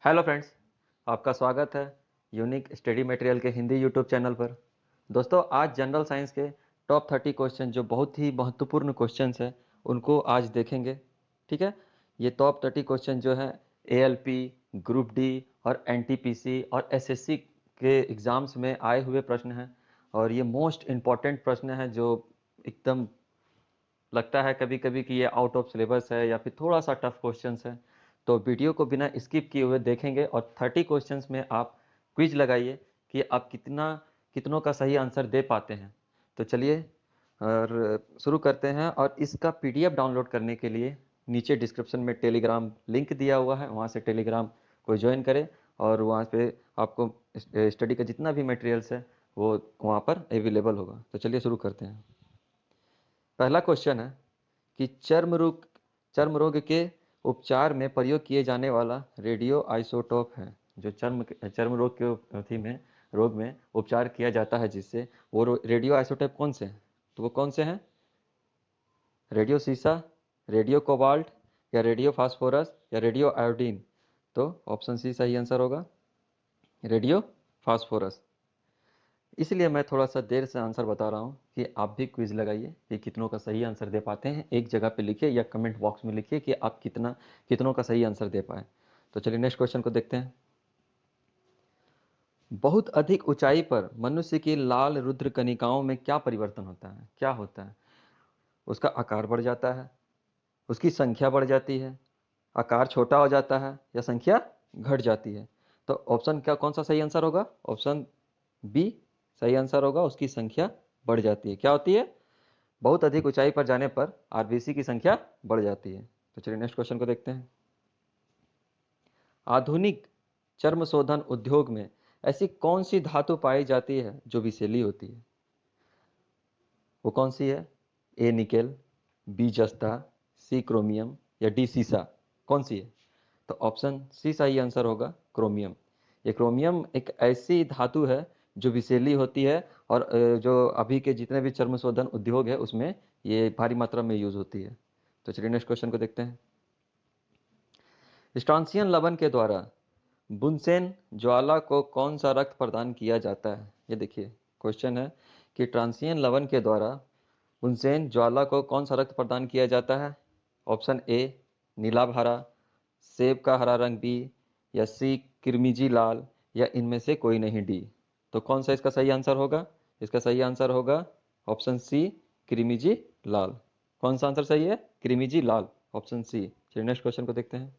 Hello friends, आपका स्वागत है यूनिक स्टडी मटेरियल के हिंदी यूट्यूब चैनल पर। दोस्तों, आज जनरल साइंस के टॉप 30 क्वेश्चन जो बहुत ही महत्वपूर्ण क्वेश्चंस हैं उनको आज देखेंगे। ठीक है, ये टॉप 30 क्वेश्चन जो है एएलपी, ग्रुप डी और एनटीपीसी और एसएससी के एग्ज़ाम्स में आए हुए प्रश्न हैं और ये मोस्ट इम्पॉर्टेंट प्रश्न है जो एकदम लगता है कभी कभी कि ये आउट ऑफ सिलेबस है या फिर थोड़ा सा टफ क्वेश्चंस है। तो वीडियो को बिना स्किप किए हुए देखेंगे और 30 क्वेश्चंस में आप क्विज लगाइए कि आप कितनों का सही आंसर दे पाते हैं। तो चलिए और शुरू करते हैं। और इसका पीडीएफ डाउनलोड करने के लिए नीचे डिस्क्रिप्शन में टेलीग्राम लिंक दिया हुआ है, वहाँ से टेलीग्राम को ज्वाइन करें और वहाँ पे आपको स्टडी का जितना भी मटेरियल्स है वो वहाँ पर अवेलेबल होगा। तो चलिए शुरू करते हैं। पहला क्वेश्चन है कि चर्म रोग के उपचार में प्रयोग किए जाने वाला रेडियो आइसोटोप है। जो चर्म रोग के अथी में रोग में उपचार किया जाता है जिससे वो रेडियो आइसोटोप कौन से हैं? तो वो कौन से हैं? रेडियो सीसा, रेडियो कोबाल्ट या रेडियो फास्फोरस या रेडियो आयोडीन। तो ऑप्शन सी सही आंसर होगा, रेडियो फास्फोरस। इसलिए मैं थोड़ा सा देर से आंसर बता रहा हूँ कि आप भी क्विज लगाइए कि कितनों का सही आंसर दे पाते हैं। एक जगह पे लिखिए या कमेंट बॉक्स में लिखिए कि आप कितनों का सही आंसर दे पाए। तो चलिए नेक्स्ट क्वेश्चन को देखते हैं। बहुत अधिक ऊंचाई पर मनुष्य की लाल रुद्र कणिकाओं में क्या परिवर्तन होता है? क्या होता है? उसका आकार बढ़ जाता है, उसकी संख्या बढ़ जाती है, आकार छोटा हो जाता है या संख्या घट जाती है। तो ऑप्शन क्या कौन सा सही आंसर होगा? ऑप्शन बी सही आंसर होगा, उसकी संख्या बढ़ जाती है। क्या होती है? बहुत अधिक ऊंचाई पर जाने पर आरबीसी की संख्या बढ़ जाती है। तो चलिए नेक्स्ट क्वेश्चन को देखते हैं। आधुनिक चर्म शोधन उद्योग में ऐसी कौन सी धातु पाई जाती है जो विषैली होती है? वो कौन सी है? ए निकेल, बी जस्ता, सी क्रोमियम या डी सीसा। कौन सी है? तो ऑप्शन सी सही आंसर होगा, क्रोमियम। ये क्रोमियम एक ऐसी धातु है जो विषैली होती है और जो अभी के जितने भी चर्म शोधन उद्योग है उसमें ये भारी मात्रा में यूज होती है। तो चलिए नेक्स्ट क्वेश्चन को देखते हैं। स्ट्रॉन्सियन लवण के द्वारा बुनसेन ज्वाला को कौन सा रक्त प्रदान किया जाता है? ये देखिए क्वेश्चन है कि ट्रांसियन लवण के द्वारा बुनसेन ज्वाला को कौन सा रक्त प्रदान किया जाता है? ऑप्शन ए नीला हरा, सेब का हरा रंग बी या सी किरमिजी लाल या इनमें से कोई नहीं डी। तो कौन सा इसका सही आंसर होगा? इसका सही आंसर होगा ऑप्शन सी क्रिमिजी लाल। कौन सा आंसर सही है? क्रिमिजी लाल, ऑप्शन सी। चलिए नेक्स्ट क्वेश्चन को देखते हैं।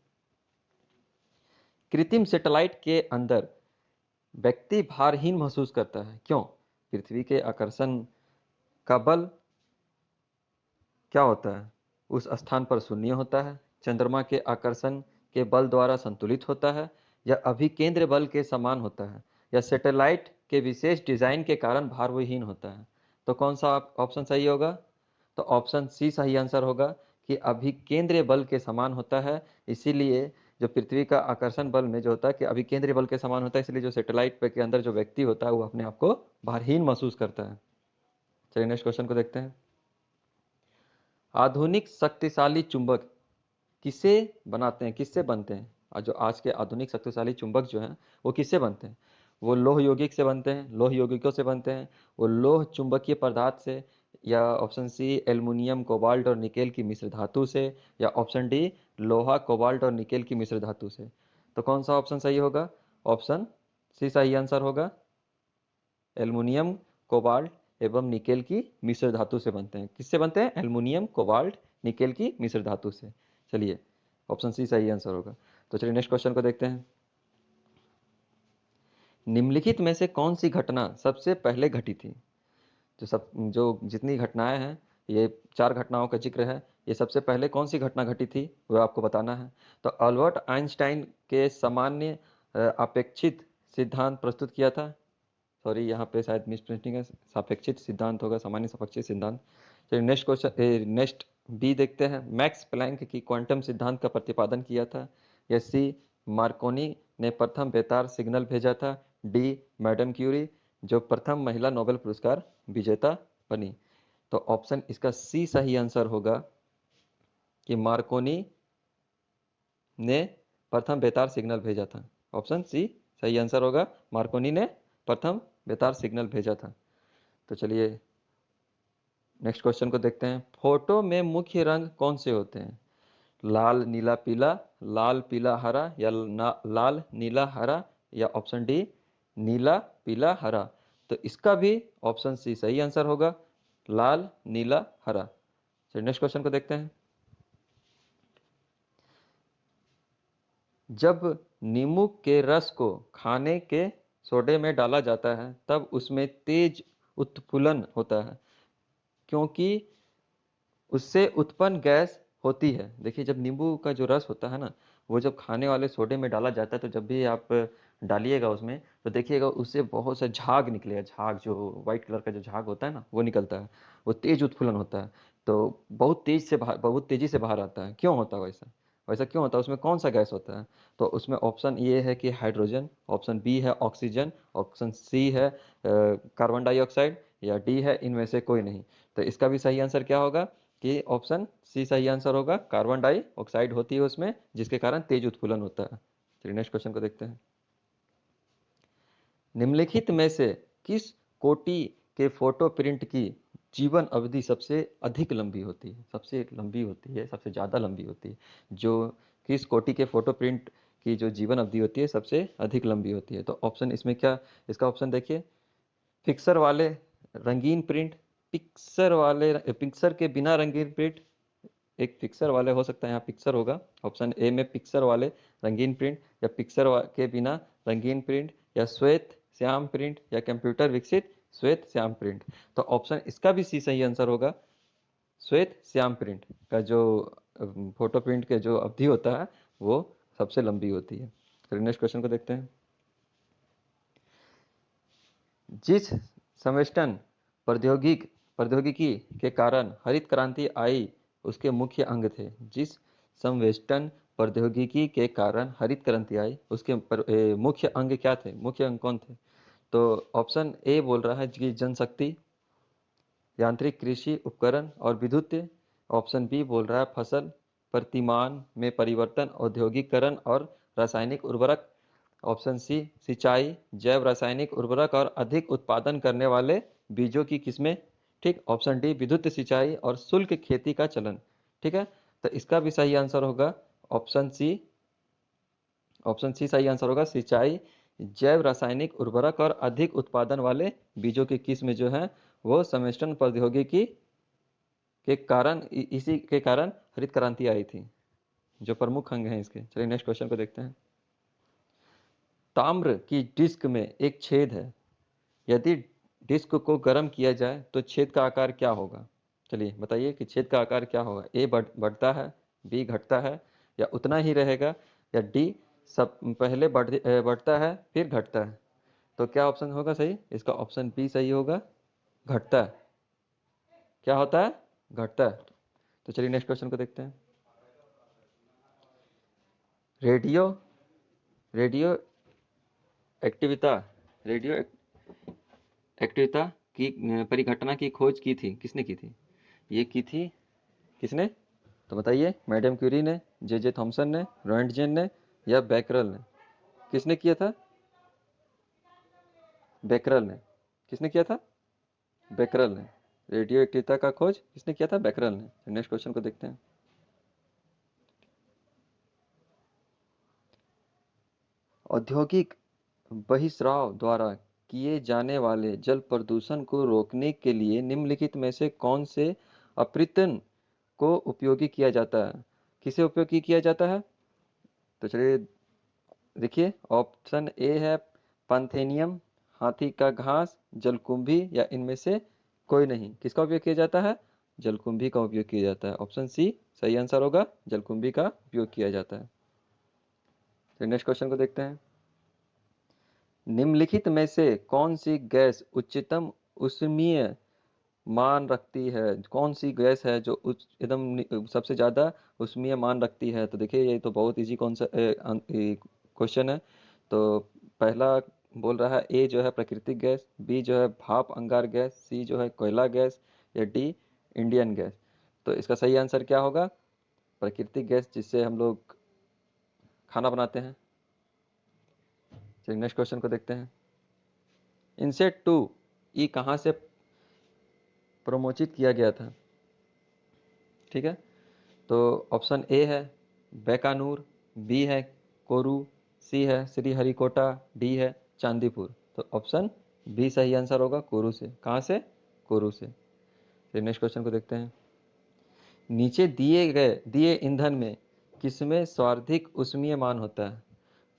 कृत्रिम सैटेलाइट के अंदर व्यक्ति भारहीन महसूस करता है, क्यों? पृथ्वी के आकर्षण का बल क्या होता है? उस स्थान पर शून्य होता है, चंद्रमा के आकर्षण के बल द्वारा संतुलित होता है या अभिकेंद्र बल के समान होता है या सैटेलाइट के विशेष डिजाइन के कारण भारविहीन होता है। तो कौन सा ऑप्शन सही होगा? तो ऑप्शन सी सही आंसर होगा कि अभिकेंद्रीय बल के समान होता है। इसीलिए जो पृथ्वी का आकर्षण बल में जो होता है कि अभिकेंद्रीय बल के समान होता है, इसलिए जो सैटेलाइट पे के अंदर जो व्यक्ति होता है वो अपने आप को भारहीन महसूस करता है। चलिए नेक्स्ट क्वेश्चन को देखते हैं। आधुनिक शक्तिशाली चुंबक किसे बनाते हैं, किससे बनते हैं? और जो आज के आधुनिक शक्तिशाली चुंबक जो हैं वो किससे बनते हैं? वो लोह यौगिक से बनते हैं, लोह यौगिकों से बनते हैं, वो लोह चुंबकीय पदार्थ से, या ऑप्शन सी एल्युमिनियम कोबाल्ट और निकेल की मिश्र धातु से, या ऑप्शन डी लोहा कोबाल्ट और निकेल की मिश्र धातु से। तो कौन सा ऑप्शन सही होगा? ऑप्शन सी सही आंसर होगा, एल्युमिनियम कोबाल्ट एवं निकेल की मिश्र धातु से बनते हैं। किससे बनते हैं? एल्युमिनियम कोबाल्ट निकेल की मिश्र धातु से। चलिए ऑप्शन सी सही आंसर होगा। तो चलिए नेक्स्ट क्वेश्चन को देखते हैं। निम्नलिखित में से कौन सी घटना सबसे पहले घटी थी? जो जितनी घटनाएं हैं, ये 4 घटनाओं का जिक्र है, ये सबसे पहले कौन सी घटना घटी थी वो आपको बताना है। तो अल्बर्ट आइंस्टाइन के सामान्य अपेक्षित सिद्धांत प्रस्तुत किया था। सॉरी, यहाँ पे शायद मिस प्रिंटिंग है, सापेक्षिक सिद्धांत होगा, सामान्य सापेक्षिक सिद्धांत। चलिए नेक्स्ट क्वेश्चन, नेक्स्ट बी देखते हैं। मैक्स प्लैंक की क्वांटम सिद्धांत का प्रतिपादन किया था। या सी मार्कोनी ने प्रथम बेतार सिग्नल भेजा था। डी मैडम क्यूरी जो प्रथम महिला नोबेल पुरस्कार विजेता बनी। तो ऑप्शन इसका सी सही आंसर होगा कि मार्कोनी ने प्रथम बेतार सिग्नल भेजा था? ऑप्शन सी सही आंसर होगा, मार्कोनी ने प्रथम बेतार सिग्नल भेजा था। तो चलिए नेक्स्ट क्वेश्चन को देखते हैं। फोटो में मुख्य रंग कौन से होते हैं? लाल नीला पीला, लाल पीला हरा, या लाल नीला हरा, या ऑप्शन डी नीला पीला हरा। तो इसका भी ऑप्शन सी सही आंसर होगा, लाल नीला हरा। चलिए नेक्स्ट क्वेश्चन को देखते हैं। जब नींबू के रस को खाने के सोडे में डाला जाता है तब उसमें तेज उत्फुल्लन होता है, क्योंकि उससे उत्पन्न गैस होती है। देखिए जब नींबू का जो रस होता है ना, वो जब खाने वाले सोडे में डाला जाता है तो जब भी आप डालिएगा उसमें तो देखिएगा उससे बहुत सा झाग निकलेगा। झाग जो व्हाइट कलर का जो झाग होता है ना, वो निकलता है। वो तेज उत्फुल्लन होता है, तो बहुत तेजी से बाहर आता है। क्यों होता है वैसा? वैसा क्यों होता है? उसमें कौन सा गैस होता है? तो उसमें ऑप्शन ए है कि हाइड्रोजन, ऑप्शन बी है ऑक्सीजन, ऑप्शन सी है कार्बन डाइऑक्साइड, या डी है इनमें से कोई नहीं। तो इसका भी सही आंसर क्या होगा कि ऑप्शन सी सही आंसर होगा, कार्बन डाइऑक्साइड होती है उसमें, जिसके कारण तेज उत्फुल्लन होता है। चलिए नेक्स्ट क्वेश्चन को देखते हैं। निम्नलिखित में से किस कोटि के फोटो प्रिंट की जीवन अवधि सबसे अधिक लंबी होती है? सबसे लंबी होती है, सबसे ज़्यादा लंबी होती है। जो किस कोटि के फोटो प्रिंट की जो जीवन अवधि होती है सबसे अधिक लंबी होती है? तो ऑप्शन इसमें क्या, इसका ऑप्शन देखिए, पिक्सर वाले रंगीन प्रिंट, पिक्सर के बिना रंगीन प्रिंट, एक पिक्सर वाले हो सकता है, यहाँ पिक्सर होगा। ऑप्शन ए में पिक्सर वाले रंगीन प्रिंट, या के बिना रंगीन प्रिंट, या श्वेत श्याम प्रिंट, या कंप्यूटर विकसित श्वेत श्याम प्रिंट। तो ऑप्शन इसका भी सी सही आंसर होगा, श्वेत श्याम प्रिंट का जो फोटो प्रिंट के जो अवधि होता है वो सबसे लंबी होती है। तो नेक्स्ट क्वेश्चन को देखते हैं। जिस संवेष्टन प्रौद्योगिकी के कारण हरित क्रांति आई उसके मुख्य अंग थे? जिस संवेष्टन प्रौद्योगिकी के कारण हरित क्रांति आई उसके मुख्य अंग क्या थे? मुख्य अंग कौन थे? तो ऑप्शन ए बोल रहा है कि जनशक्ति, यांत्रिक कृषि उपकरण और विद्युत। ऑप्शन बी बोल रहा है फसल प्रतिमान में परिवर्तन, औद्योगिकरण और रासायनिक उर्वरक। ऑप्शन सी सिंचाई, जैव रासायनिक उर्वरक और अधिक उत्पादन करने वाले बीजों की किस्में। ठीक, ऑप्शन डी विद्युत सिंचाई और शुष्क खेती का चलन। ठीक है, तो इसका भी सही आंसर होगा ऑप्शन सी। ऑप्शन सी सही आंसर होगा, सिंचाई, जैव रासायनिक उर्वरक और अधिक उत्पादन वाले बीजों की किस्म जो है वो सम्मिश्रण प्रौद्योगिकी के कारण इसी के कारण हरित क्रांति आई थी, जो प्रमुख अंग हैं इसके। चलिए नेक्स्ट क्वेश्चन को देखते हैं। ताम्र की डिस्क में एक छेद है, यदि डिस्क को गर्म किया जाए तो छेद का आकार क्या होगा? चलिए बताइए कि छेद का आकार क्या होगा। ए बढ़ता है, बी घटता है, या उतना ही रहेगा, या डी सब पहले बढ़ता है फिर घटता है। तो क्या ऑप्शन होगा सही? इसका ऑप्शन बी सही होगा, घटता है। क्या होता है? घटता है। तो चलिए नेक्स्ट क्वेश्चन को देखते हैं। रेडियो रेडियो एक्टिविता रेडियो एक्टिविता की परिघटना की खोज की थी, किसने की थी? ये की थी किसने? तो बताइए, मैडम क्यूरी ने, जे जे थॉमसन ने, रोएंटजेन ने, या बैकरल ने? किसने किया था? बैकरल ने। किसने किया था? बैकरल ने। रेडियो एक्टिविता का खोज किसने किया था? बैकरल ने। नेक्स्ट क्वेश्चन को देखते हैं। औद्योगिक बहिस्राव द्वारा किए जाने वाले जल प्रदूषण को रोकने के लिए निम्नलिखित में से कौन से अपृतन को उपयोगी किया जाता है? किसे उपयोगी किया जाता है? तो चलिए देखिए, ऑप्शन ए है पांथेनियम, हाथी का घास, जलकुंभी, या इनमें से कोई नहीं। किसका उपयोग किया जाता है? जलकुंभी का उपयोग किया जाता है। ऑप्शन सी सही आंसर होगा, जलकुंभी का उपयोग किया जाता है। तो नेक्स्ट क्वेश्चन को देखते हैं। निम्नलिखित में से कौन सी गैस उच्चतम ऊष्मीय मान रखती है? कौन सी गैस है जो एकदम सबसे ज्यादा ऊष्मीय मान रखती है? तो देखिए ये तो बहुत इजी कौन सा क्वेश्चन है। तो पहला बोल रहा है ए जो है प्राकृतिक गैस, बी जो है भाप अंगार गैस, सी जो है कोयला गैस, या डी इंडियन गैस। तो इसका सही आंसर क्या होगा? प्राकृतिक गैस, जिससे हम लोग खाना बनाते हैं। चलिए नेक्स्ट क्वेश्चन को देखते हैं। इनसेट 2 ई कहाँ से प्रमोचित किया गया था? ठीक है, तो ऑप्शन ए है बीकानेर, बी है कोरू, सी है श्रीहरिकोटा, डी है चांदीपुर। तो ऑप्शन बी सही आंसर होगा, कोरू से। कहाँ से? कोरू से। फिर नेक्स्ट क्वेश्चन को देखते हैं। नीचे दिए ईंधन में किसमें सर्वाधिक ऊष्मीय मान होता है?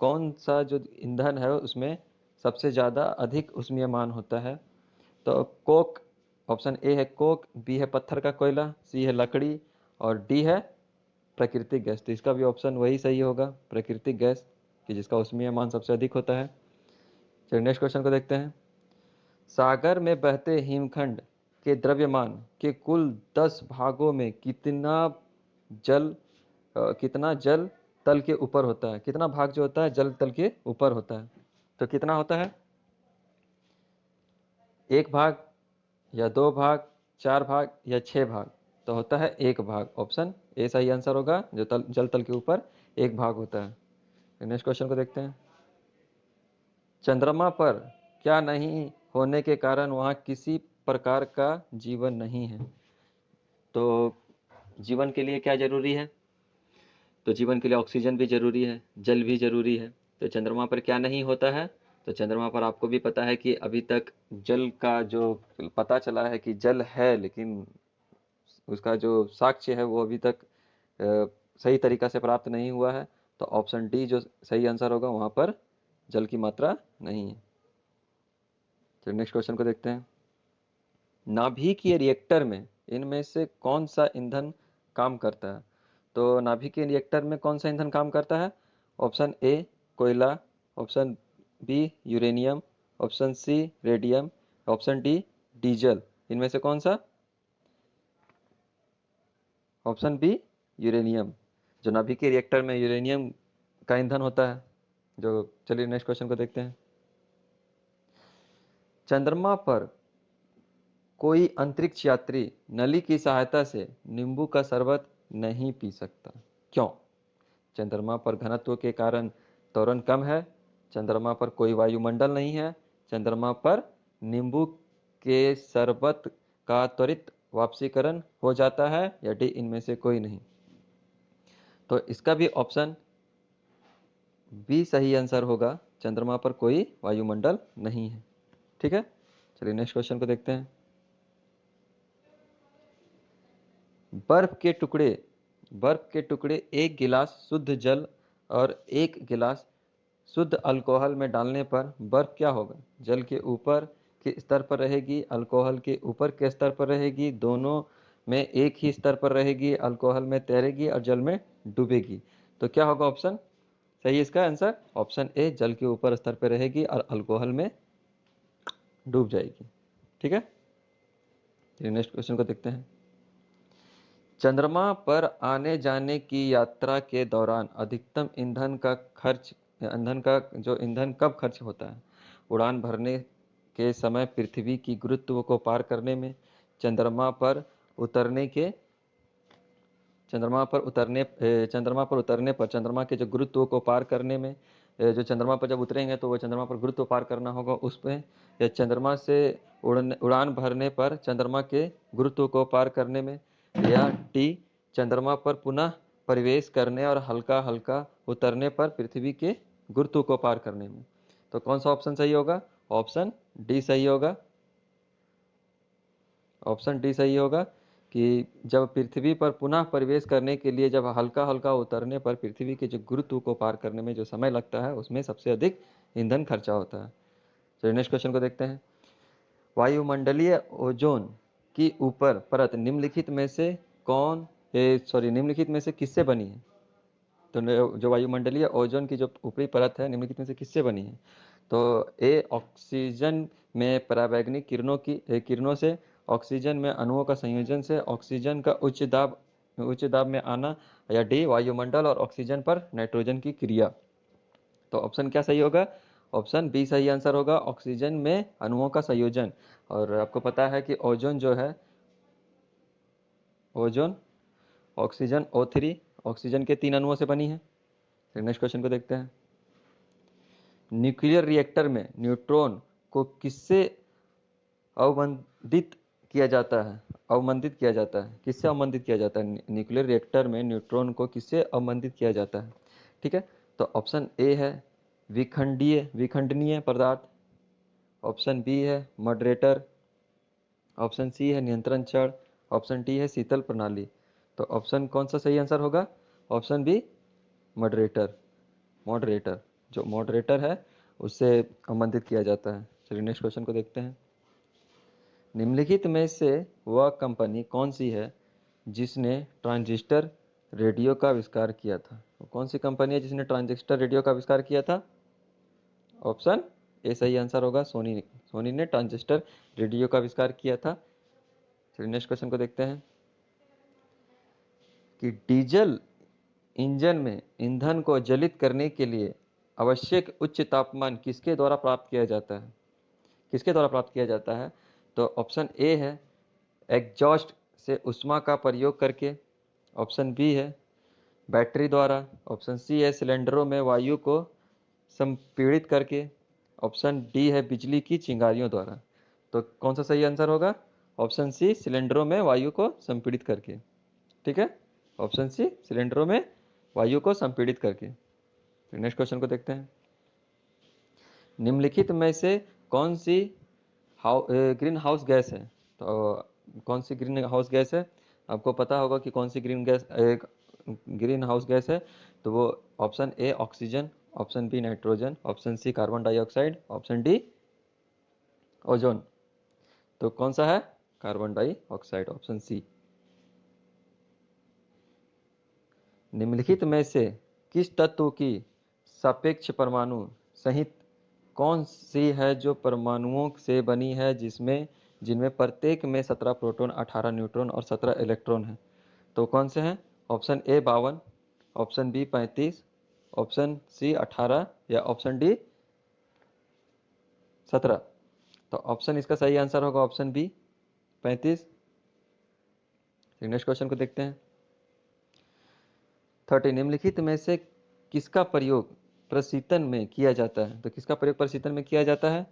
कौन सा जो ईंधन है उसमें सबसे ज़्यादा अधिक ऊष्मीय मान होता है? तो कोक, ऑप्शन ए है कोक, बी है पत्थर का कोयला, सी है लकड़ी और डी है प्राकृतिक गैस। तो इसका भी ऑप्शन वही सही होगा, प्राकृतिक गैस, कि जिसका ऊष्मीय मान सबसे अधिक होता है। चलिए नेक्स्ट क्वेश्चन को देखते हैं। सागर में बहते हिमखंड के द्रव्यमान के कुल 10 भागों में कितना जल तल के ऊपर होता है? कितना भाग जो होता है जल तल के ऊपर होता है? तो कितना होता है? 1 भाग या 2 भाग, 4 भाग या 6 भाग? तो होता है 1 भाग। ऑप्शन ए सही आंसर होगा, जो जल तल के ऊपर 1 भाग होता है। नेक्स्ट क्वेश्चन को देखते हैं। चंद्रमा पर क्या नहीं होने के कारण वहाँ किसी प्रकार का जीवन नहीं है? तो जीवन के लिए क्या जरूरी है? तो जीवन के लिए ऑक्सीजन भी जरूरी है, जल भी जरूरी है। तो चंद्रमा पर क्या नहीं होता है? तो चंद्रमा पर आपको भी पता है कि अभी तक जल का जो पता चला है कि जल है, लेकिन उसका जो साक्ष्य है वो अभी तक सही तरीका से प्राप्त नहीं हुआ है। तो ऑप्शन डी जो सही आंसर होगा, वहाँ पर जल की मात्रा नहीं है। चलिए नेक्स्ट क्वेश्चन को देखते हैं। नाभिकीय रिएक्टर में इनमें से कौन सा ईंधन काम करता है? तो नाभिकीय रिएक्टर में कौन सा ईंधन काम करता है? ऑप्शन ए कोयला, option B uranium, option C radium, option D diesel. इनमें से कौन सा? Option B uranium. जो नाभिकीय रिएक्टर में यूरेनियम का ईंधन होता है जो। चलिए नेक्स्ट क्वेश्चन को देखते हैं। चंद्रमा पर कोई अंतरिक्ष यात्री नली की सहायता से नींबू का शरबत नहीं पी सकता, क्यों? चंद्रमा पर घनत्व के कारण त्वरण कम है, चंद्रमा पर कोई वायुमंडल नहीं है, चंद्रमा पर नींबू के शरबत का त्वरित वाष्पीकरण हो जाता है, या डी इनमें से कोई नहीं? तो इसका भी ऑप्शन बी सही आंसर होगा, चंद्रमा पर कोई वायुमंडल नहीं है। ठीक है, चलिए नेक्स्ट क्वेश्चन को देखते हैं। बर्फ के टुकड़े 1 गिलास शुद्ध जल और 1 गिलास शुद्ध अल्कोहल में डालने पर बर्फ क्या होगा? जल के ऊपर के स्तर पर रहेगी, अल्कोहल के ऊपर के स्तर पर रहेगी, दोनों में एक ही स्तर पर रहेगी, अल्कोहल में तैरेगी और जल में डूबेगी? तो क्या होगा ऑप्शन सही? इसका आंसर ऑप्शन ए, जल के ऊपर स्तर पर रहेगी और अल्कोहल में डूब जाएगी। ठीक है, चलिए नेक्स्ट क्वेश्चन को देखते हैं। चंद्रमा पर आने जाने की यात्रा के दौरान अधिकतम ईंधन कब खर्च होता है? उड़ान भरने के समय, पृथ्वी की गुरुत्व को पार करने में, चंद्रमा पर उतरने के चंद्रमा पर उतरने चंद्रमा पर उतरने पर चंद्रमा के जो गुरुत्व को पार करने में, जो चंद्रमा पर जब उतरेंगे तो वो चंद्रमा पर गुरुत्व पार करना होगा उसमें, या चंद्रमा से उड़ान भरने पर चंद्रमा के गुरुत्व को पार करने में, या डी चंद्रमा पर पुनः प्रवेश करने और हल्का हल्का उतरने पर पृथ्वी के गुरुत्व को पार करने में? तो कौन सा ऑप्शन सही होगा? ऑप्शन डी सही होगा। ऑप्शन डी सही होगा कि जब पृथ्वी पर पुनः प्रवेश करने के लिए, जब हल्का हल्का उतरने पर पृथ्वी के जो गुरुत्व को पार करने में जो समय लगता है, उसमें सबसे अधिक ईंधन खर्चा होता है। चलिए नेक्स्ट क्वेश्चन को देखते हैं। वायुमंडलीय ओजोन की ऊपर परत निम्नलिखित में से किससे बनी है? तो जो वायुमंडलीय ओजोन की जो ऊपरी परत है, निम्नलिखित में से किससे बनी है? तो ए ऑक्सीजन में पराबैंगनी किरणों से, ऑक्सीजन में अणुओं का संयोजन से, ऑक्सीजन का उच्च दाब में आना, या डी वायुमंडल और ऑक्सीजन पर नाइट्रोजन की क्रिया? तो ऑप्शन क्या सही होगा? ऑप्शन बी सही आंसर होगा, ऑक्सीजन में अणुओं का संयोजन। और आपको पता है कि ओजोन जो है, ओजोन ऑक्सीजन O3 ऑक्सीजन के 3 अणुओं से बनी है। नेक्स्ट क्वेश्चन को देखते हैं। न्यूक्लियर रिएक्टर में न्यूट्रॉन को किससे अवमंदित किया जाता है? अवमंदित किया जाता है, किससे अवमंदित किया जाता है? न्यूक्लियर रिएक्टर में न्यूट्रॉन को किससे अवमंदित किया जाता है? ठीक है, तो ऑप्शन ए है विखंडनीय पदार्थ, ऑप्शन बी है मॉडरेटर, ऑप्शन सी है नियंत्रण छड़, ऑप्शन डी है शीतल प्रणाली। तो ऑप्शन कौन सा सही आंसर होगा? Option B moderator. मॉडरेटर, जो मॉडरेटर है उससे अवमंदित किया जाता है। चलिए नेक्स्ट क्वेश्चन को देखते हैं। निम्नलिखित में से वह कंपनी कौन सी है जिसने ट्रांजिस्टर रेडियो का आविष्कार किया था? तो कौन सी कंपनी है जिसने ट्रांजिस्टर रेडियो का आविष्कार किया था? ऑप्शन ए सही आंसर होगा, सोनी। सोनी ने ट्रांजिस्टर रेडियो का आविष्कार किया था। चलिए नेक्स्ट क्वेश्चन को देखते हैं कि डीजल इंजन में ईंधन को जलित करने के लिए आवश्यक उच्च तापमान किसके द्वारा प्राप्त किया जाता है? किसके द्वारा प्राप्त किया जाता है? तो ऑप्शन ए है एग्जॉस्ट से उष्मा का प्रयोग करके, ऑप्शन बी है बैटरी द्वारा, ऑप्शन सी है सिलेंडरों में वायु को संपीड़ित करके, ऑप्शन डी है बिजली की चिंगारियों द्वारा। तो कौन सा सही आंसर होगा? ऑप्शन सी सिलेंडरों में वायु को संपीड़ित करके। ठीक है, ऑप्शन सी सिलेंडरों में वायु को संपीड़ित करके। नेक्स्ट क्वेश्चन को देखते हैं। निम्नलिखित में से कौन सी ग्रीन हाउस गैस है? तो कौन सी ग्रीन हाउस गैस है? आपको पता होगा कि कौन सी ग्रीन हाउस गैस है। तो वो option A oxygen, option B nitrogen, option C carbon dioxide, option D ozone. तो कौन सा है? Carbon dioxide, option C. निम्नलिखित में से किस तत्व की सापेक्ष परमाणु संहित कौन सी है जो परमाणुओं से बनी है जिनमें प्रत्येक में 17 प्रोटॉन, 18 न्यूट्रॉन और 17 इलेक्ट्रॉन है? तो कौन से हैं? Option A 52, option B 35, option C 18 या ऑप्शन डी 17। तो ऑप्शन इसका सही आंसर होगा ऑप्शन बी 35। नेक्स्ट क्वेश्चन को देखते हैं। 30 निम्नलिखित में से किसका प्रयोग प्रशीतन में किया जाता है? तो किसका प्रयोग प्रशीतन में किया जाता है?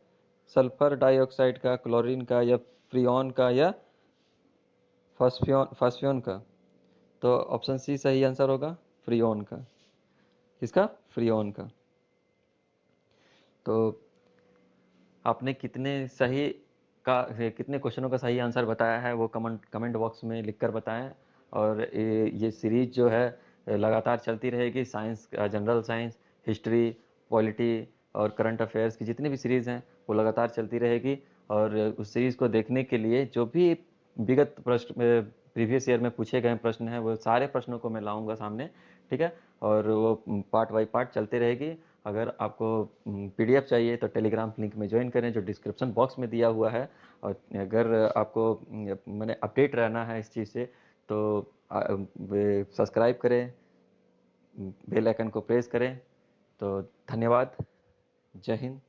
सल्फर डाइऑक्साइड का, क्लोरीन का, या फ्रियोन का, या फास्फियोन का? तो ऑप्शन सी सही आंसर होगा, फ्रियोन का। किसका? फ्रियोन का। तो आपने कितने क्वेश्चनों का सही आंसर बताया है वो कमेंट बॉक्स में लिखकर बताएं। और ये सीरीज जो है लगातार चलती रहेगी। Science, general science, history, polity और करंट अफेयर्स की जितनी भी सीरीज़ हैं वो लगातार चलती रहेगी। और उस सीरीज़ को देखने के लिए जो भी विगत प्रश्न प्रीवियस ईयर में पूछे गए प्रश्न हैं वो सारे प्रश्नों को मैं लाऊंगा सामने। ठीक है, और वो पार्ट बाय पार्ट चलते रहेगी। अगर आपको पीडीएफ चाहिए तो टेलीग्राम लिंक में ज्वाइन करें जो डिस्क्रिप्शन बॉक्स में दिया हुआ है। और अगर आपको मैंने अपडेट रहना है इस चीज़ से तो सब्सक्राइब करें, बेल आइकन को प्रेस करें। तो धन्यवाद। जय हिंद।